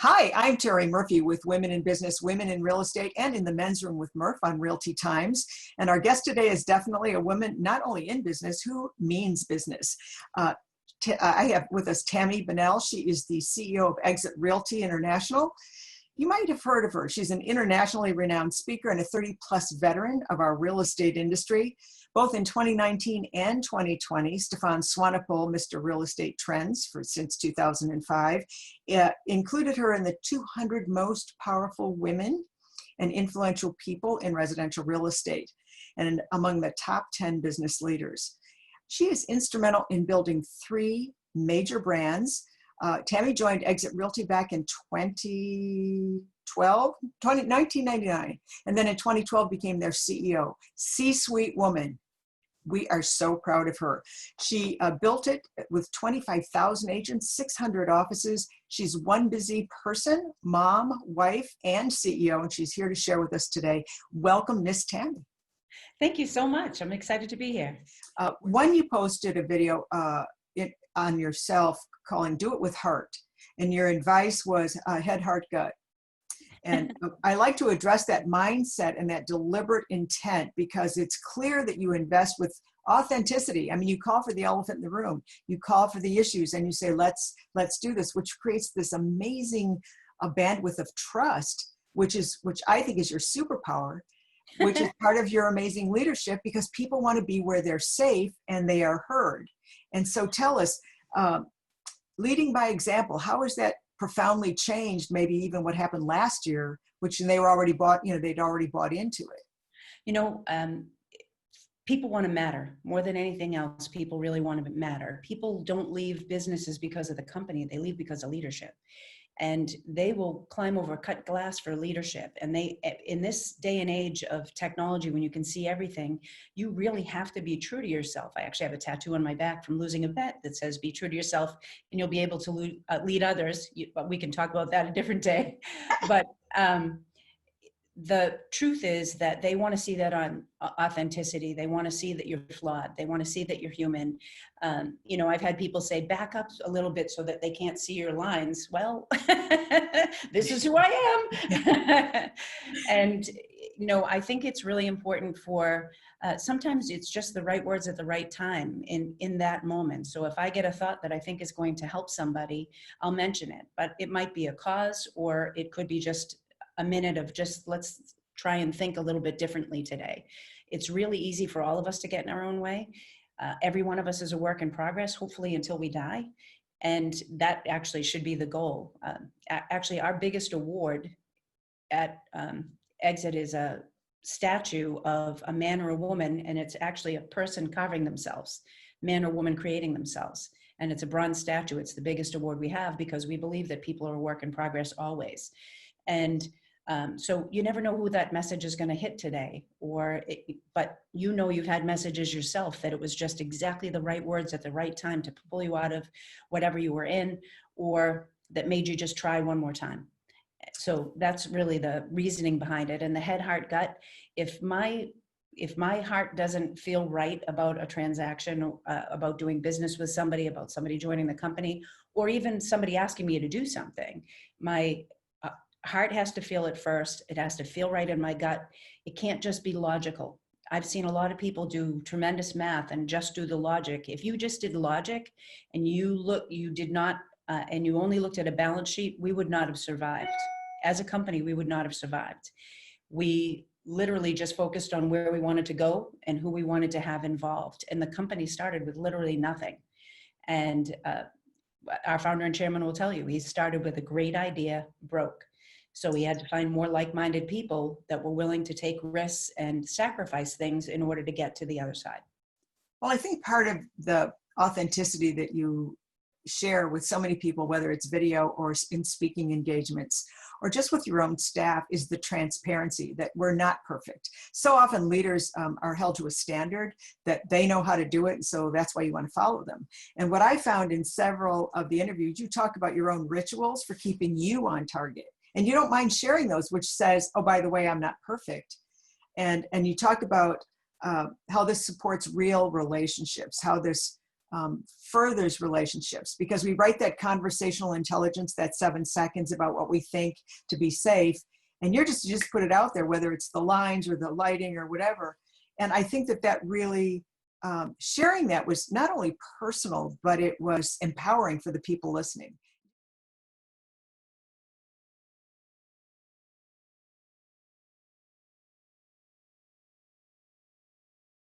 Hi, I'm Terry Murphy with Women in Business, Women in Real Estate, and in the Men's Room with Murph on Realty Times. And our guest today is definitely a woman not only in business, who means business. I have with us Tami Bunnell. She is the CEO of Exit Realty International. You might have heard of her. She's an internationally renowned speaker and a 30-plus veteran of our real estate industry. Both in 2019 and 2020, Stefan Swanepoel, Mr. Real Estate Trends since 2005, included her in the 200 most powerful women and influential people in residential real estate, and among the top 10 business leaders. She is instrumental in building 3 major brands. Tami joined Exit Realty back in 1999, and then in 2012 became their CEO. C-suite woman. We are so proud of her. She built it with 25,000 agents, 600 offices. She's one busy person, mom, wife, and CEO, and she's here to share with us today. Welcome, Miss Tami. Thank you so much. I'm excited to be here. When you posted a video on yourself calling Do It With Heart, and your advice was head, heart, gut. And I like to address that mindset and that deliberate intent, because it's clear that you invest with authenticity. I mean, you call for the elephant in the room, you call for the issues, and you say, let's do this, which creates this amazing bandwidth of trust, which I think is your superpower, which is part of your amazing leadership, because people want to be where they're safe and they are heard. And so tell us, leading by example, how is that profoundly changed maybe even what happened last year, which they'd already bought into it? People want to matter more than anything else. People really want to matter. People don't leave businesses because of the company. They leave because of leadership. And they will climb over cut glass for leadership. And in this day and age of technology, when you can see everything, you really have to be true to yourself. I actually have a tattoo on my back from losing a bet that says, be true to yourself and you'll be able to lead others. But we can talk about that a different day. But the truth is that they want to see that on authenticity. They want to see that you're flawed. They want to see that you're human. I've had people say, back up a little bit so that they can't see your lines. Well, this is who I am. And, I think it's really important for, sometimes it's just the right words at the right time in that moment. So if I get a thought that I think is going to help somebody, I'll mention it. But it might be a cause, or it could be just a minute of let's try and think a little bit differently today. It's really easy for all of us to get in our own way. Every one of us is a work in progress, hopefully until we die. And that actually should be the goal. Actually, our biggest award at Exit is a statue of a man or a woman, and it's actually a person carving themselves, man or woman creating themselves. And it's a bronze statue. It's the biggest award we have because we believe that people are a work in progress always. And so you never know who that message is going to hit today, but you've had messages yourself that it was just exactly the right words at the right time to pull you out of whatever you were in, or that made you just try one more time. So that's really the reasoning behind it. And the head, heart, gut, if my heart doesn't feel right about a transaction, about doing business with somebody, about somebody joining the company, or even somebody asking me to do something, my heart has to feel it first. It has to feel right in my gut. It can't just be logical. I've seen a lot of people do tremendous math and just do the logic. If you just did logic and you did not, and you only looked at a balance sheet, we would not have survived. As a company, we would not have survived. We literally just focused on where we wanted to go and who we wanted to have involved. And the company started with literally nothing. And our founder and chairman will tell you, he started with a great idea, broke. So we had to find more like-minded people that were willing to take risks and sacrifice things in order to get to the other side. Well, I think part of the authenticity that you share with so many people, whether it's video or in speaking engagements, or just with your own staff, is the transparency that we're not perfect. So often leaders are held to a standard that they know how to do it, and so that's why you want to follow them. And what I found in several of the interviews, you talk about your own rituals for keeping you on target. And you don't mind sharing those, which says, oh, by the way, I'm not perfect. And you talk about how this supports real relationships, how this furthers relationships, because we write that conversational intelligence, that 7 seconds about what we think to be safe. And you just put it out there, whether it's the lines or the lighting or whatever. And I think that really, sharing that was not only personal, but it was empowering for the people listening.